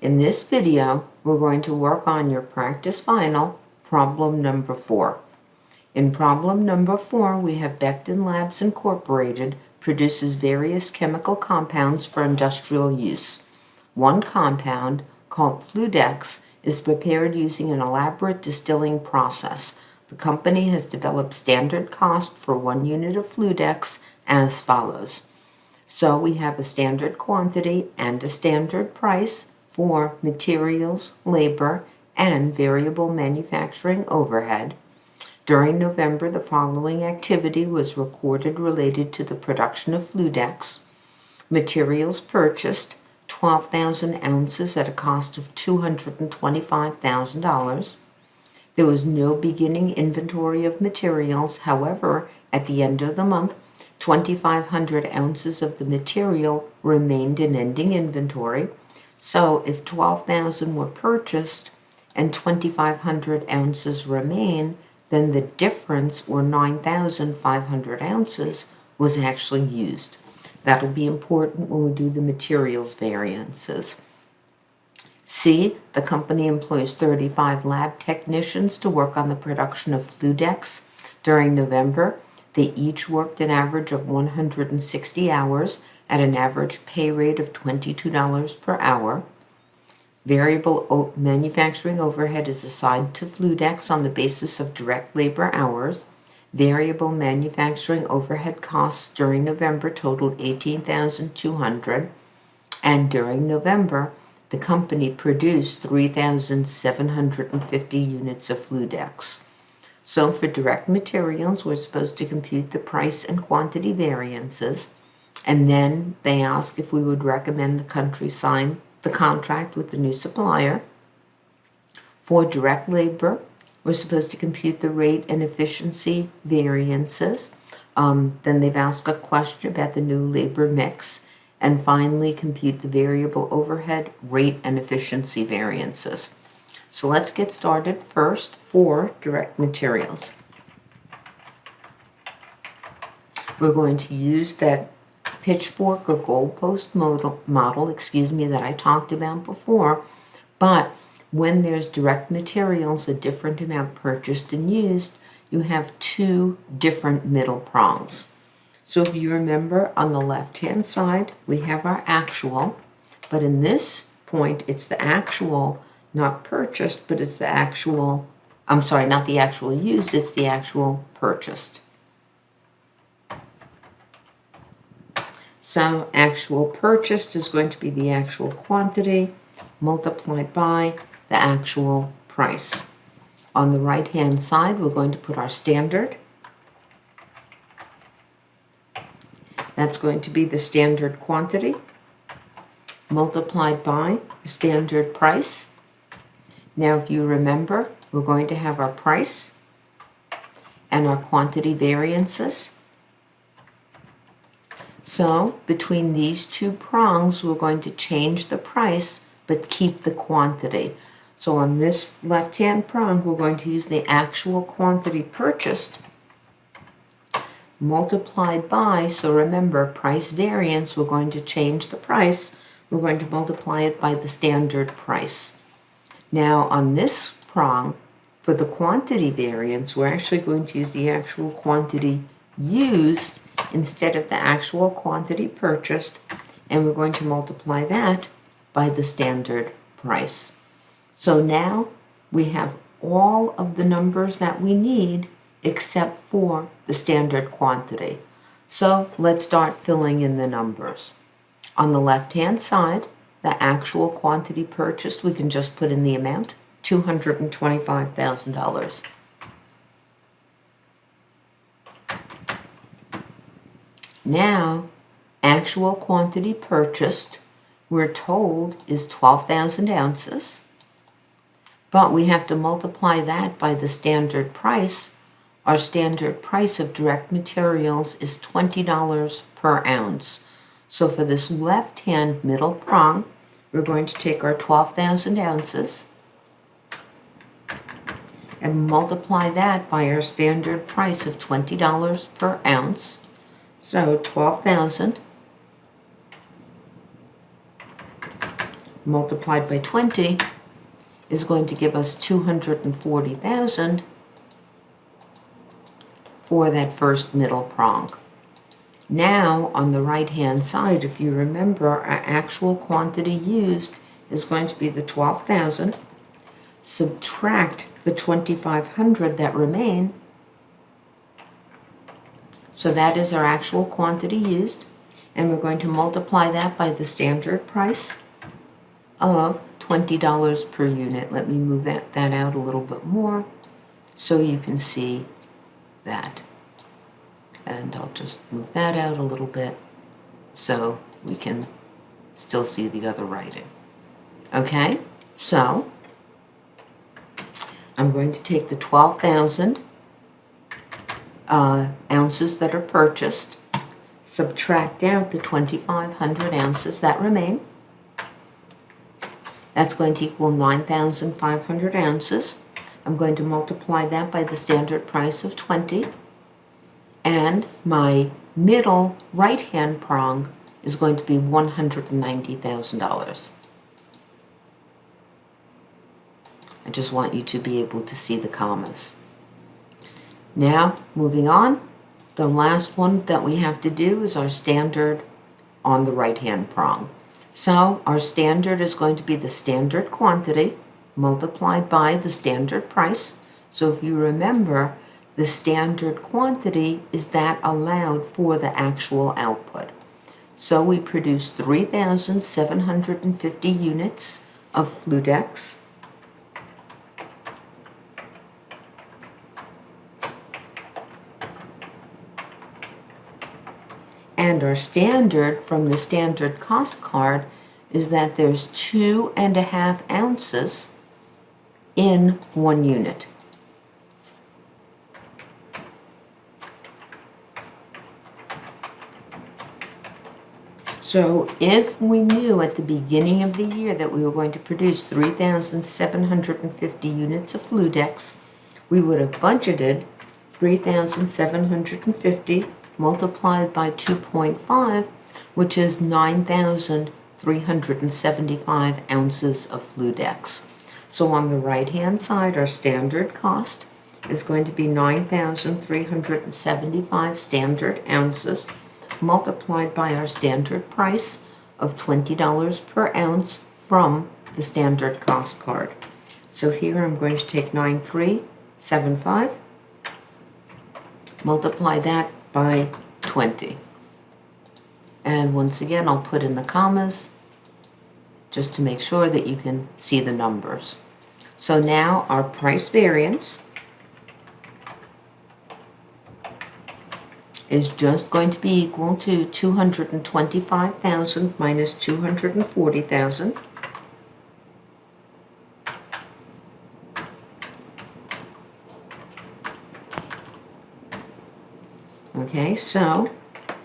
In this video, we're going to work on your practice final, problem number 4. In problem number 4, we have Becton Labs Incorporated produces various chemical compounds for industrial use. One compound, called Fludex, is prepared using an elaborate distilling process. The company has developed standard cost for 1 unit of Fludex as follows. So we have a standard quantity and a standard price for materials, labor, and variable manufacturing overhead. During November, the following activity was recorded related to the production of Fludex. Materials purchased, 12,000 ounces at a cost of $225,000. There was no beginning inventory of materials. However, at the end of the month, 2,500 ounces of the material remained in ending inventory. So if 12,000 were purchased and 2,500 ounces remain, then the difference, or 9,500 ounces, was actually used. That'll be important when we do the materials variances. C, the company employs 35 lab technicians to work on the production of Fludex. During November, they each worked an average of 160 hours at an average pay rate of $22 per hour. Variable manufacturing overhead is assigned to Fludex on the basis of direct labor hours. Variable manufacturing overhead costs during November totaled $18,200, and during November, the company produced 3,750 units of Fludex. So for direct materials, we're supposed to compute the price and quantity variances, and then they ask if we would recommend the country sign the contract with the new supplier. For direct labor, we're supposed to compute the rate and efficiency variances. Then they've asked a question about the new labor mix, and finally compute the variable overhead, rate, and efficiency variances. So let's get started first for direct materials. We're going to use that pitchfork or goalpost model that I talked about before, but when there's direct materials, a different amount purchased and used, you have two different middle prongs. So if you remember, on the left-hand side, we have our actual, but in this point, it's the actual not purchased, but it's the actual, I'm sorry, not the actual used, it's the actual purchased. So actual purchased is going to be the actual quantity multiplied by the actual price. On the right-hand side, we're going to put our standard. That's going to be the standard quantity multiplied by the standard price. Now, if you remember, we're going to have our price and our quantity variances. So between these two prongs, we're going to change the price but keep the quantity. So on this left-hand prong, we're going to use the actual quantity purchased multiplied by, so remember, price variance, we're going to change the price. We're going to multiply it by the standard price. Now on this prong, for the quantity variance, we're actually going to use the actual quantity used instead of the actual quantity purchased, and we're going to multiply that by the standard price. So now we have all of the numbers that we need except for the standard quantity. So let's start filling in the numbers. On the left-hand side, the actual quantity purchased, we can just put in the amount, $225,000. Now, actual quantity purchased, we're told, is 12,000 ounces, but we have to multiply that by the standard price. Our standard price of direct materials is $20 per ounce. So for this left-hand middle prong, we're going to take our 12,000 ounces and multiply that by our standard price of $20 per ounce. So 12,000 multiplied by 20 is going to give us 240,000 for that first middle prong. Now, on the right-hand side, if you remember, our actual quantity used is going to be the 12,000. Subtract the 2,500 that remain. So that is our actual quantity used. And we're going to multiply that by the standard price of $20 per unit. Let me move that out a little bit more so you can see that. And I'll just move that out a little bit so we can still see the other writing. Okay, so I'm going to take the 12,000 ounces that are purchased, subtract out the 2,500 ounces that remain. That's going to equal 9,500 ounces. I'm going to multiply that by the standard price of 20. And my middle right-hand prong is going to be $190,000. I just want you to be able to see the commas. Now, moving on, the last one that we have to do is our standard on the right-hand prong. So our standard is going to be the standard quantity multiplied by the standard price. So if you remember, the standard quantity is that allowed for the actual output. So we produced 3,750 units of Fludex. And our standard from the standard cost card is that there's 2.5 ounces in 1 unit. So if we knew at the beginning of the year that we were going to produce 3,750 units of Fludex, we would have budgeted 3,750 multiplied by 2.5, which is 9,375 ounces of Fludex. So on the right-hand side, our standard cost is going to be 9,375 standard ounces multiplied by our standard price of $20 per ounce from the standard cost card. So here I'm going to take 9,375, multiply that by 20. And once again, I'll put in the commas just to make sure that you can see the numbers. So now our price variance is just going to be equal to 225,000 minus 240,000. Okay, so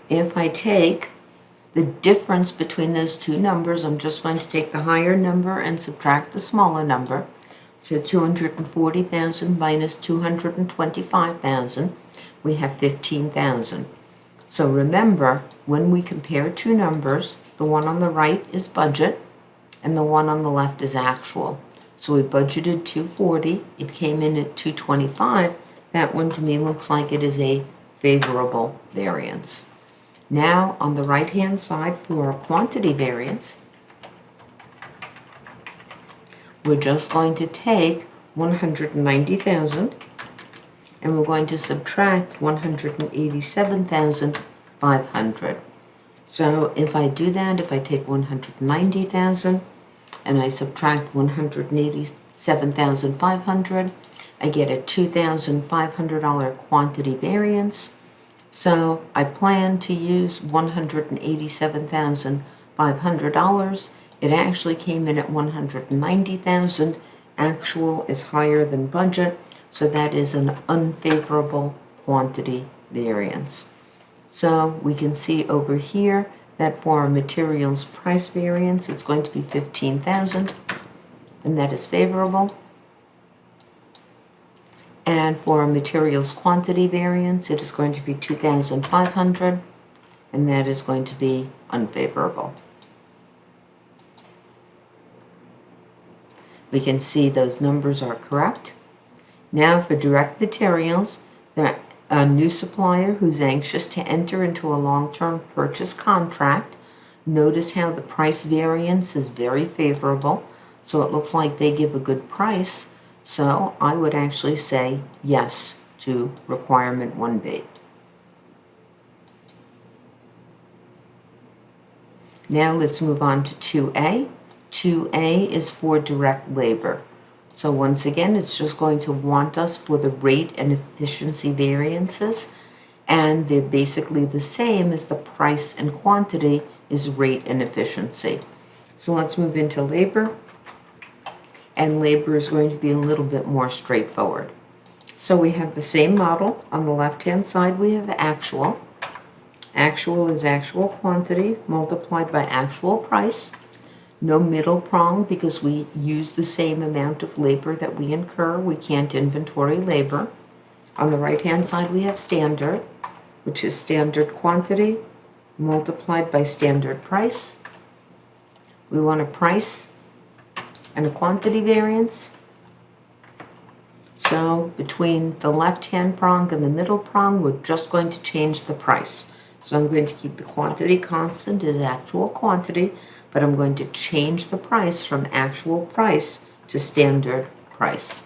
if I take the difference between those two numbers, I'm just going to take the higher number and subtract the smaller number. So 240,000 minus 225,000, we have 15,000. So remember, when we compare two numbers, the one on the right is budget and the one on the left is actual. So we budgeted 240, it came in at 225. That one to me looks like it is a favorable variance. Now on the right hand side for our quantity variance, we're just going to take 190,000 and we're going to subtract 187,500. So if I do that, if I take 190,000 and I subtract 187,500, I get a $2,500 quantity variance. So I plan to use $187,500. It actually came in at $190,000. Actual is higher than budget, so that is an unfavorable quantity variance. So we can see over here that for our materials price variance, it's going to be 15,000, and that is favorable. And for our materials quantity variance, it is going to be 2,500, and that is going to be unfavorable. We can see those numbers are correct. Now for direct materials, they're a new supplier who's anxious to enter into a long-term purchase contract. Notice how the price variance is very favorable, so it looks like they give a good price. So I would actually say yes to requirement 1B. Now let's move on to 2A. 2A is for direct labor. So once again, it's just going to want us for the rate and efficiency variances, and they're basically the same as the price and quantity is rate and efficiency. So let's move into labor, and labor is going to be a little bit more straightforward. So we have the same model. On the left-hand side, we have actual. Actual is actual quantity multiplied by actual price. No middle prong because we use the same amount of labor that we incur. We can't inventory labor. On the right-hand side, we have standard, which is standard quantity multiplied by standard price. We want a price and a quantity variance. So between the left-hand prong and the middle prong, we're just going to change the price. So I'm going to keep the quantity constant as actual quantity, but I'm going to change the price from actual price to standard price.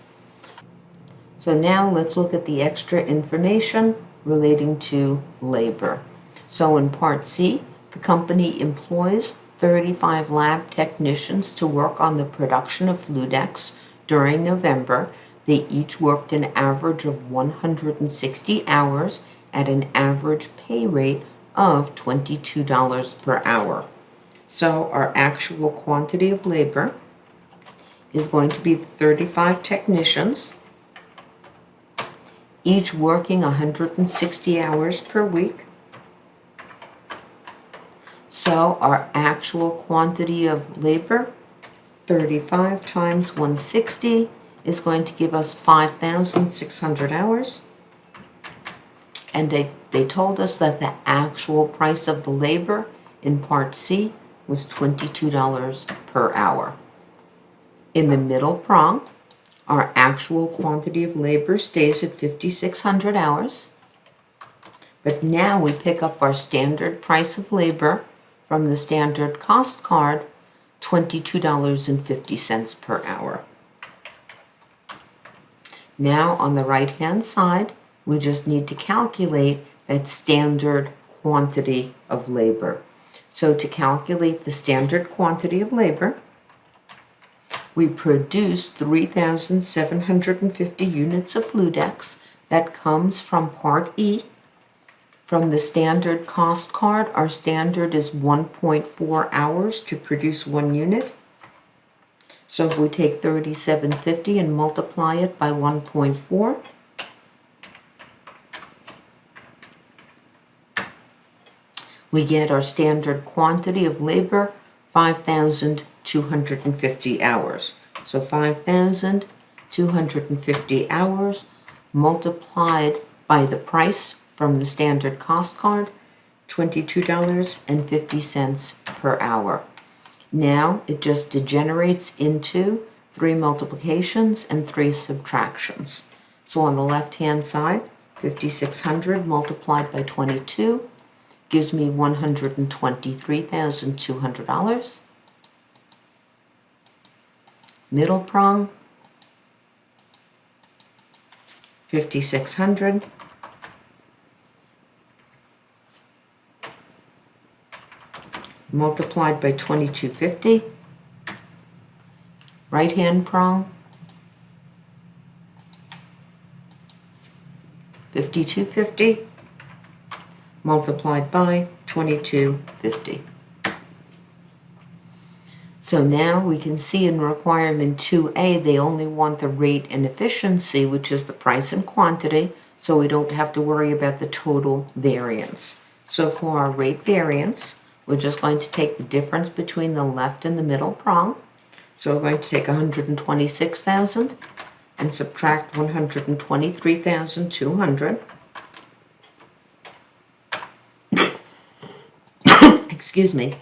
So now let's look at the extra information relating to labor. So in Part C, the company employs 35 lab technicians to work on the production of Fluidex during November. They each worked an average of 160 hours at an average pay rate of $22 per hour. So our actual quantity of labor is going to be 35 technicians, each working 160 hours per week. So our actual quantity of labor, 35 times 160, is going to give us 5,600 hours. And they told us that the actual price of the labor in Part C was $22 per hour. In the middle prong, our actual quantity of labor stays at 5,600 hours. But now we pick up our standard price of labor from the standard cost card, $22.50 per hour. Now on the right-hand side, we just need to calculate that standard quantity of labor. So to calculate the standard quantity of labor, we produce 3,750 units of Fluidex. That comes from Part E. From the standard cost card, our standard is 1.4 hours to produce 1 unit. So if we take 3,750 and multiply it by 1.4, we get our standard quantity of labor, 5,250 hours. So 5,250 hours multiplied by the price from the standard cost card, $22.50 per hour. Now it just degenerates into 3 multiplications and 3 subtractions. So on the left-hand side, 5,600 multiplied by 22 gives me $123,200. Middle prong, 5,600 multiplied by 2250. Right-hand prong, 5,250 multiplied by 2250. So now we can see in requirement 2A, they only want the rate and efficiency, which is the price and quantity, so we don't have to worry about the total variance. So for our rate variance, we're just going to take the difference between the left and the middle prong. So we're going to take 126,000 and subtract 123,200. Excuse me.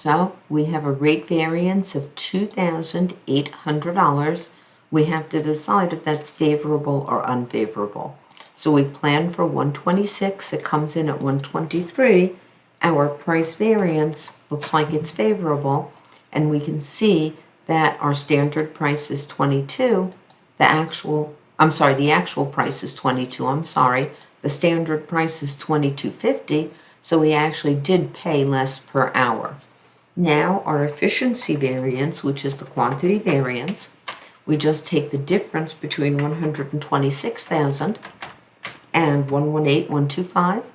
So we have a rate variance of $2,800. We have to decide if that's favorable or unfavorable. So we plan for 126, it comes in at 123. Our price variance looks like it's favorable, and we can see that our standard price is 22. The actual price is 22, The standard price is $22.50, so we actually did pay less per hour. Now our efficiency variance, which is the quantity variance, we just take the difference between 126,000 and 118,125.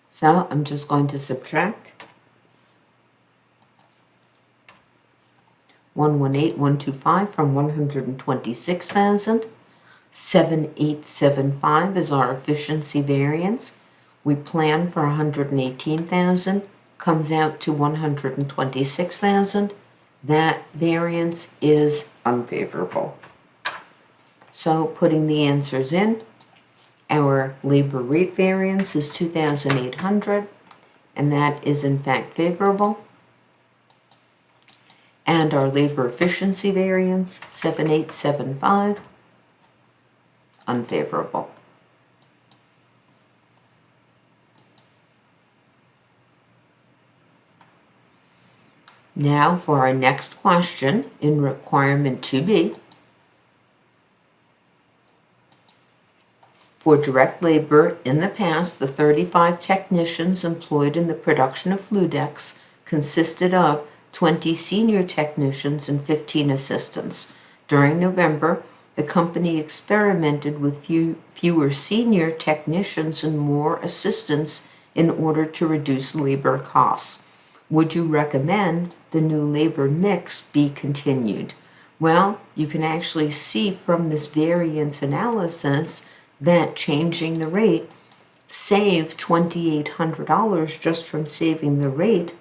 So I'm just going to subtract 118,125 from 126,000. 7875 is our efficiency variance. We plan for 118,000, comes out to 126,000. That variance is unfavorable. So putting the answers in, our labor rate variance is 2,800, and that is in fact favorable. And our labor efficiency variance, 7875, unfavorable. Now for our next question in requirement 2B. For direct labor, in the past, the 35 technicians employed in the production of Fluidex consisted of 20 senior technicians and 15 assistants. During November, the company experimented with fewer senior technicians and more assistants in order to reduce labor costs. Would you recommend the new labor mix be continued? Well, you can actually see from this variance analysis that changing the rate saved $2,800 just from saving the rate,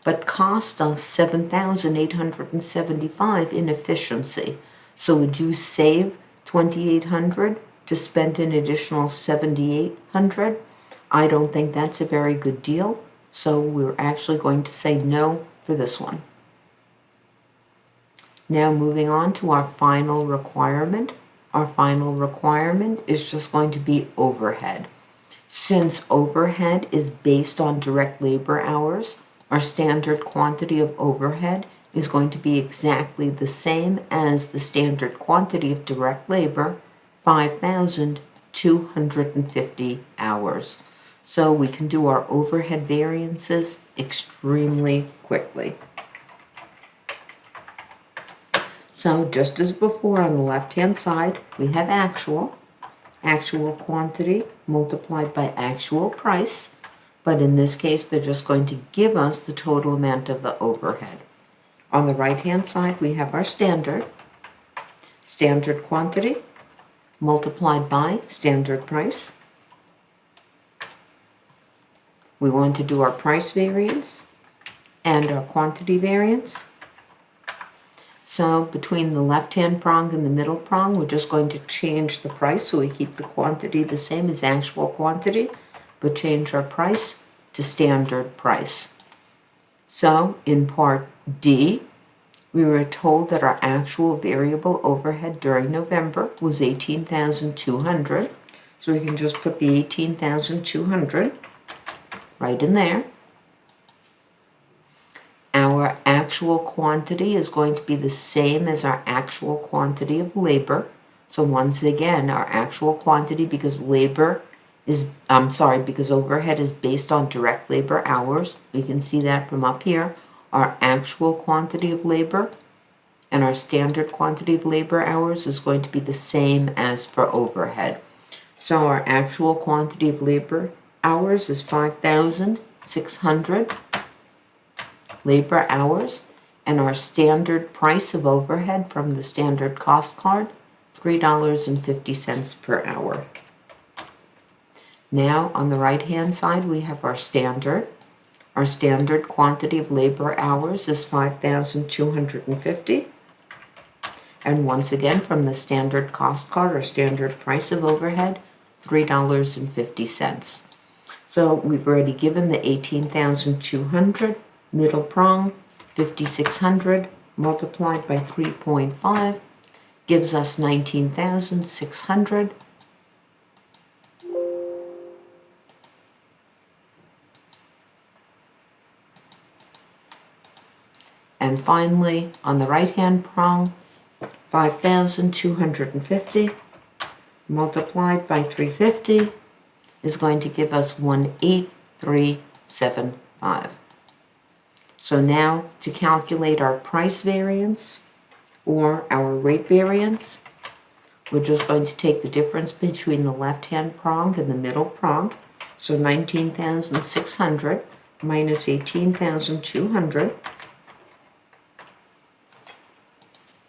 but cost us $7,875 in efficiency. So would you save $2,800 to spend an additional $7,800? I don't think that's a very good deal, so we're actually going to say no for this one. Now moving on to our final requirement. Our final requirement is just going to be overhead. Since overhead is based on direct labor hours, our standard quantity of overhead is going to be exactly the same as the standard quantity of direct labor, 5,250 hours. So we can do our overhead variances extremely quickly. So just as before, on the left-hand side, we have actual quantity multiplied by actual price, but in this case, they're just going to give us the total amount of the overhead. On the right-hand side, we have our standard quantity multiplied by standard price. We want to do our price variance and our quantity variance. So between the left-hand prong and the middle prong, we're just going to change the price, so we keep the quantity the same as actual quantity, but change our price to standard price. So in part D, we were told that our actual variable overhead during November was $18,200. So we can just put the $18,200 right in there. Our actual quantity is going to be the same as our actual quantity of labor. So once again, our actual quantity, because overhead is based on direct labor hours, we can see that from up here, our actual quantity of labor and our standard quantity of labor hours is going to be the same as for overhead. So our actual quantity of labor hours is 5,600 labor hours, and our standard price of overhead from the standard cost card, $3.50 per hour. Now on the right hand side, we have our standard. Our standard quantity of labor hours is 5,250. And once again, from the standard cost card or standard price of overhead, $3.50. So we've already given the 18,200, middle prong, 5,600 multiplied by 3.5 gives us 19,600. And finally, on the right-hand prong, 5,250 multiplied by 350 is going to give us 18375. So now, to calculate our price variance or our rate variance, we're just going to take the difference between the left-hand prong and the middle prong. So 19,600 minus 18,200.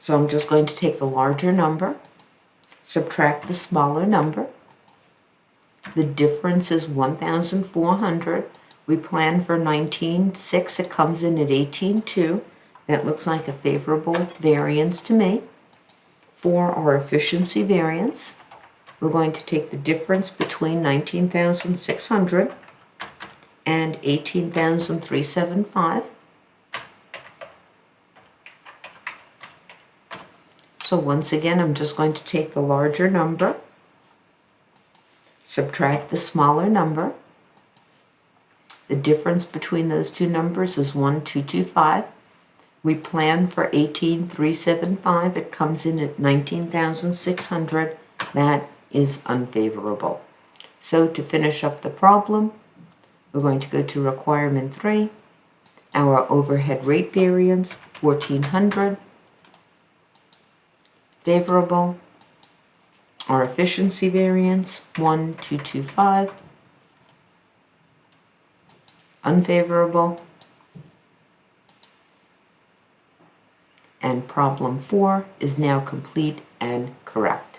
So I'm just going to take the larger number, subtract the smaller number. The difference is 1,400. We plan for 19,600. It comes in at 18,200. That looks like a favorable variance to me. For our efficiency variance, we're going to take the difference between 19,600 and 18,375. So once again, I'm just going to take the larger number, subtract the smaller number. The difference between those two numbers is 1,225. We plan for 18,375. It comes in at 19,600. That is unfavorable. So to finish up the problem, we're going to go to requirement 3. Our overhead rate variance, 1,400. Favorable. Our efficiency variance, 1,225. Unfavorable. And problem 4 is now complete and correct.